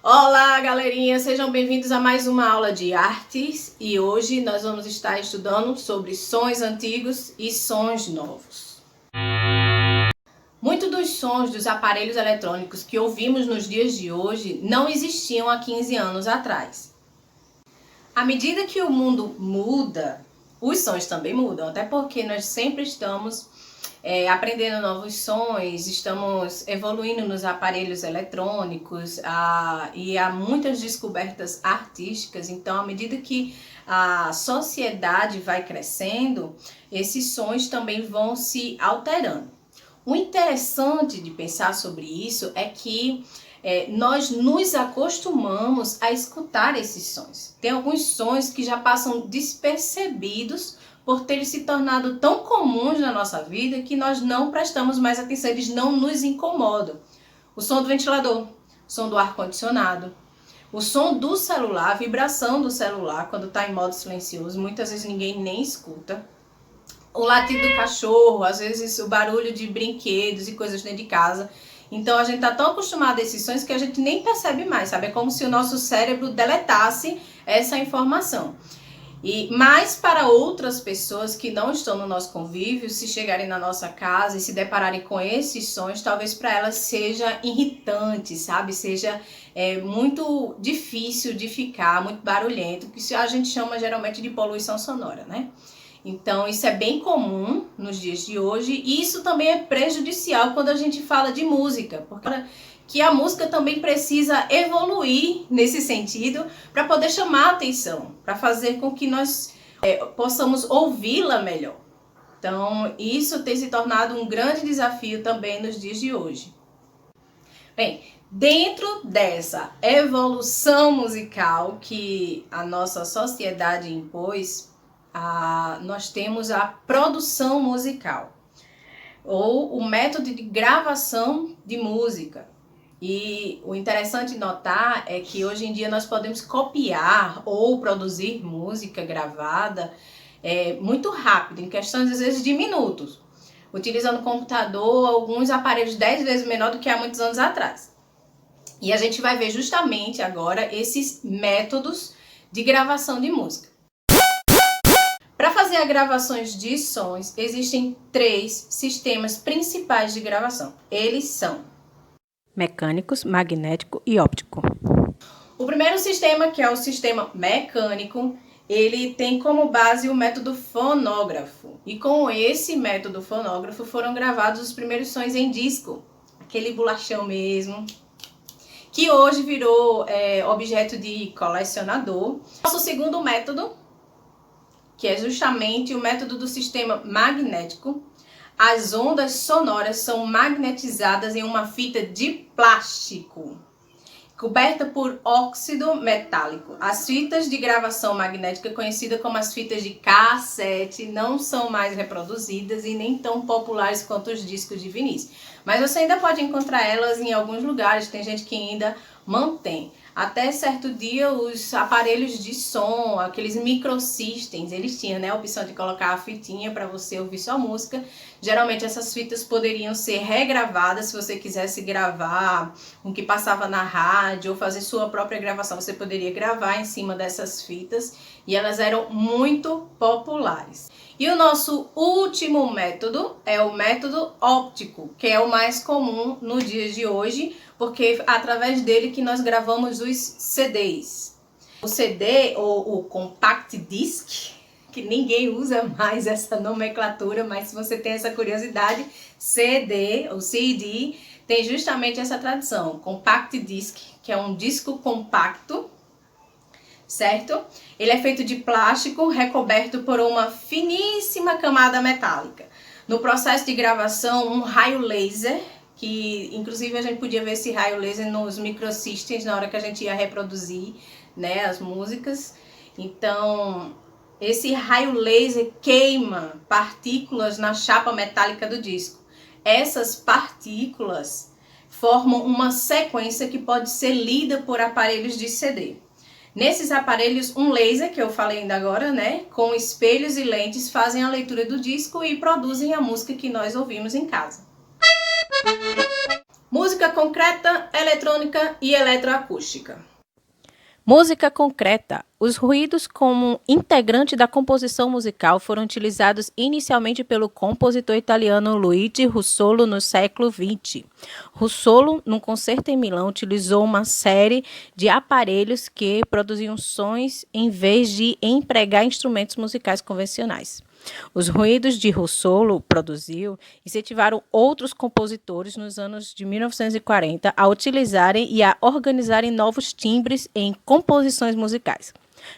Olá, galerinha! Sejam bem-vindos a mais uma aula de artes e hoje nós vamos estar estudando sobre sons antigos e sons novos. Muitos dos sons dos aparelhos eletrônicos que ouvimos nos dias de hoje não existiam há 15 anos atrás. À medida que o mundo muda, os sons também mudam, até porque nós sempre estamos aprendendo novos sons, estamos evoluindo nos aparelhos eletrônicos e há muitas descobertas artísticas. Então, à medida que a sociedade vai crescendo, esses sons também vão se alterando. O interessante de pensar sobre isso é que nós nos acostumamos a escutar esses sons. Tem alguns sons que já passam despercebidos por terem se tornado tão comuns na nossa vida que nós não prestamos mais atenção, eles não nos incomodam. O som do ventilador, o som do ar-condicionado, o som do celular, a vibração do celular quando está em modo silencioso, muitas vezes ninguém nem escuta. O latido do cachorro, às vezes o barulho de brinquedos e coisas dentro de casa. Então a gente está tão acostumado a esses sons que a gente nem percebe mais, sabe? É como se o nosso cérebro deletasse essa informação. Mas para outras pessoas que não estão no nosso convívio, se chegarem na nossa casa e se depararem com esses sons, talvez para elas seja irritante, sabe? Seja muito difícil de ficar, muito barulhento, que a gente chama geralmente de poluição sonora, né? Então isso é bem comum nos dias de hoje e isso também é prejudicial quando a gente fala de música, porque que a música também precisa evoluir nesse sentido para poder chamar a atenção, para fazer com que nós possamos ouvi-la melhor. Então, isso tem se tornado um grande desafio também nos dias de hoje. Bem, dentro dessa evolução musical que a nossa sociedade impôs, nós temos a produção musical, ou o método de gravação de música. E o interessante notar é que hoje em dia nós podemos copiar ou produzir música gravada muito rápido, em questões às vezes de minutos, utilizando computador, alguns aparelhos 10 vezes menor do que há muitos anos atrás. E a gente vai ver justamente agora esses métodos de gravação de música. Para fazer as gravações de sons, existem 3 sistemas principais de gravação. Eles são mecânicos, magnético e óptico. O primeiro sistema, que é o sistema mecânico, ele tem como base o método fonógrafo. E com esse método fonógrafo foram gravados os primeiros sons em disco, aquele bolachão mesmo, que hoje virou objeto de colecionador. Nosso segundo método, que é justamente o método do sistema magnético. As ondas sonoras são magnetizadas em uma fita de plástico, coberta por óxido metálico. As fitas de gravação magnética, conhecidas como as fitas de cassete, não são mais reproduzidas e nem tão populares quanto os discos de vinis. Mas você ainda pode encontrar elas em alguns lugares, tem gente que ainda mantém. Até certo dia, os aparelhos de som, aqueles microsystems, eles tinham, né, a opção de colocar a fitinha para você ouvir sua música. Geralmente essas fitas poderiam ser regravadas, se você quisesse gravar o que passava na rádio ou fazer sua própria gravação, você poderia gravar em cima dessas fitas e elas eram muito populares. E o nosso último método é o método óptico, que é o mais comum no dia de hoje, porque é através dele que nós gravamos os CDs. O CD, ou o Compact Disc, que ninguém usa mais essa nomenclatura, mas se você tem essa curiosidade, CD ou CD tem justamente essa tradução, Compact Disc, que é um disco compacto, certo? Ele é feito de plástico recoberto por uma finíssima camada metálica. No processo de gravação, um raio laser, que inclusive a gente podia ver esse raio laser nos microsystems na hora que a gente ia reproduzir, né, as músicas. Então, esse raio laser queima partículas na chapa metálica do disco. Essas partículas formam uma sequência que pode ser lida por aparelhos de CD. Nesses aparelhos, um laser, que eu falei ainda agora, né, com espelhos e lentes, fazem a leitura do disco e produzem a música que nós ouvimos em casa. Música concreta, eletrônica e eletroacústica. Música concreta. Os ruídos como integrante da composição musical foram utilizados inicialmente pelo compositor italiano Luigi Russolo no século XX. Russolo, num concerto em Milão, utilizou uma série de aparelhos que produziam sons em vez de empregar instrumentos musicais convencionais. Os ruídos de Russolo produziu incentivaram outros compositores nos anos de 1940 a utilizarem e a organizarem novos timbres em composições musicais.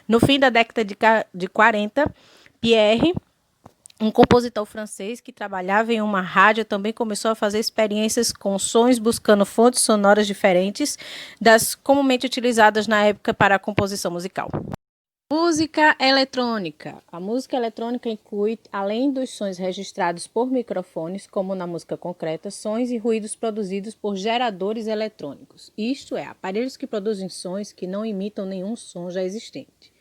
No fim da década de 40, Pierre, um compositor francês que trabalhava em uma rádio, também começou a fazer experiências com sons, buscando fontes sonoras diferentes das comumente utilizadas na época para a composição musical. Música eletrônica. A música eletrônica inclui, além dos sons registrados por microfones, como na música concreta, sons e ruídos produzidos por geradores eletrônicos, isto é, aparelhos que produzem sons que não imitam nenhum som já existente.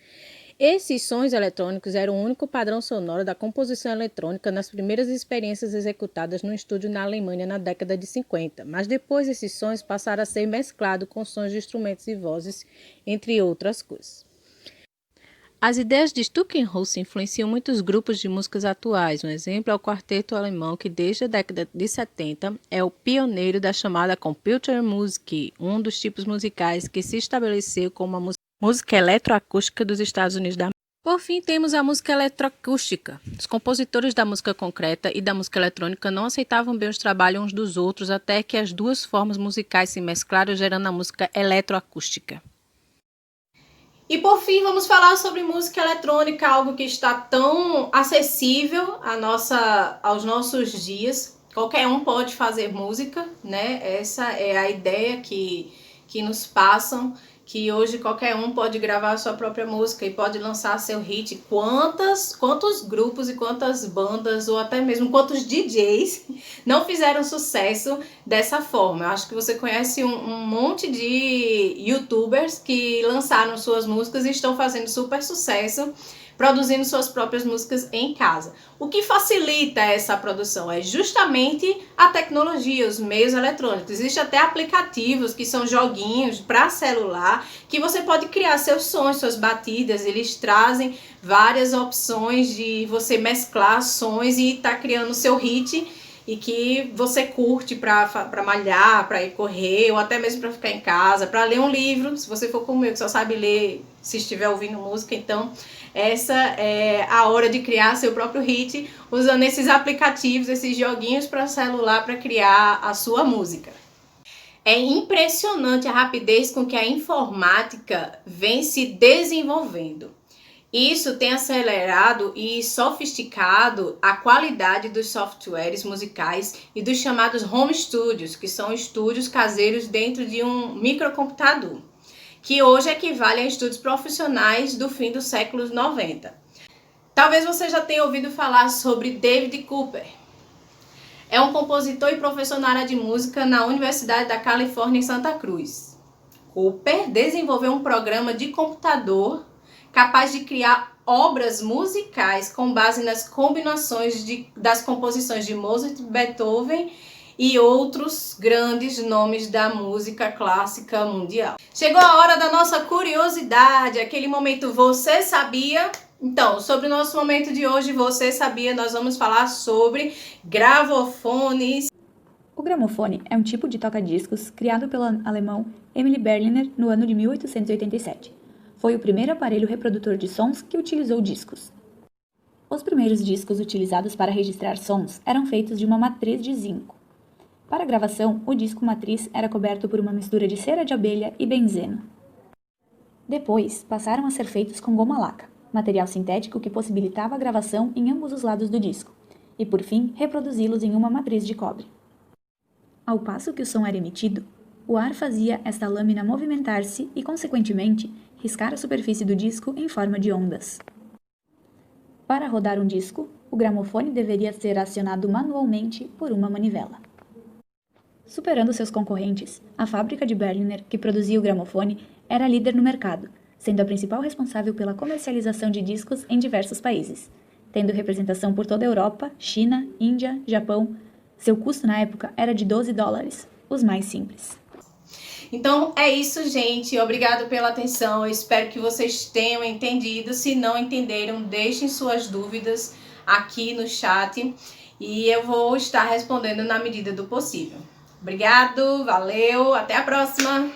Esses sons eletrônicos eram o único padrão sonoro da composição eletrônica nas primeiras experiências executadas no estúdio na Alemanha na década de 50, mas depois esses sons passaram a ser mesclados com sons de instrumentos e vozes, entre outras coisas. As ideias de Stockhausen influenciam muitos grupos de músicas atuais. Um exemplo é o quarteto alemão, que desde a década de 70 é o pioneiro da chamada Computer Music, um dos tipos musicais que se estabeleceu como a música eletroacústica dos Estados Unidos da América. Por fim, temos a música eletroacústica. Os compositores da música concreta e da música eletrônica não aceitavam bem os trabalhos uns dos outros, até que as duas formas musicais se mesclaram, gerando a música eletroacústica. E por fim, vamos falar sobre música eletrônica, algo que está tão acessível aos nossos dias. Qualquer um pode fazer música, né? Essa é a ideia que nos passam, que hoje qualquer um pode gravar a sua própria música e pode lançar seu hit. Quantos grupos e quantas bandas, ou até mesmo quantos DJs não fizeram sucesso dessa forma? Eu acho que você conhece um monte de youtubers que lançaram suas músicas e estão fazendo super sucesso, produzindo suas próprias músicas em casa. O que facilita essa produção é justamente a tecnologia, os meios eletrônicos. Existem até aplicativos que são joguinhos para celular, que você pode criar seus sons, suas batidas. Eles trazem várias opções de você mesclar sons e estar criando o seu hit, e que você curte para malhar, para ir correr, ou até mesmo para ficar em casa, para ler um livro. Se você for como eu, que só sabe ler se estiver ouvindo música, então essa é a hora de criar seu próprio hit, usando esses aplicativos, esses joguinhos para celular, para criar a sua música. É impressionante a rapidez com que a informática vem se desenvolvendo. Isso tem acelerado e sofisticado a qualidade dos softwares musicais e dos chamados home studios, que são estúdios caseiros dentro de um microcomputador, que hoje equivale a estúdios profissionais do fim do século 90. Talvez você já tenha ouvido falar sobre David Cooper. É um compositor e professor na área de música na Universidade da Califórnia em Santa Cruz. Cooper desenvolveu um programa de computador capaz de criar obras musicais com base nas combinações das composições de Mozart, Beethoven e outros grandes nomes da música clássica mundial. Chegou a hora da nossa curiosidade, aquele momento Você Sabia? Então, sobre o nosso momento de hoje, Você Sabia? Nós vamos falar sobre gravofones. O gramofone é um tipo de toca-discos criado pelo alemão Emil Berliner no ano de 1887. Foi o primeiro aparelho reprodutor de sons que utilizou discos. Os primeiros discos utilizados para registrar sons eram feitos de uma matriz de zinco. Para a gravação, o disco matriz era coberto por uma mistura de cera de abelha e benzeno. Depois, passaram a ser feitos com goma laca, material sintético que possibilitava a gravação em ambos os lados do disco, e por fim, reproduzi-los em uma matriz de cobre. Ao passo que o som era emitido, o ar fazia esta lâmina movimentar-se e, consequentemente, riscar a superfície do disco em forma de ondas. Para rodar um disco, o gramofone deveria ser acionado manualmente por uma manivela. Superando seus concorrentes, a fábrica de Berliner, que produzia o gramofone, era líder no mercado, sendo a principal responsável pela comercialização de discos em diversos países, tendo representação por toda a Europa, China, Índia, Japão. Seu custo na época era de $12. os mais simples. Então é isso, gente. Obrigado pela atenção. Eu espero que vocês tenham entendido. Se não entenderam, deixem suas dúvidas aqui no chat e eu vou estar respondendo na medida do possível. Obrigado, valeu, até a próxima!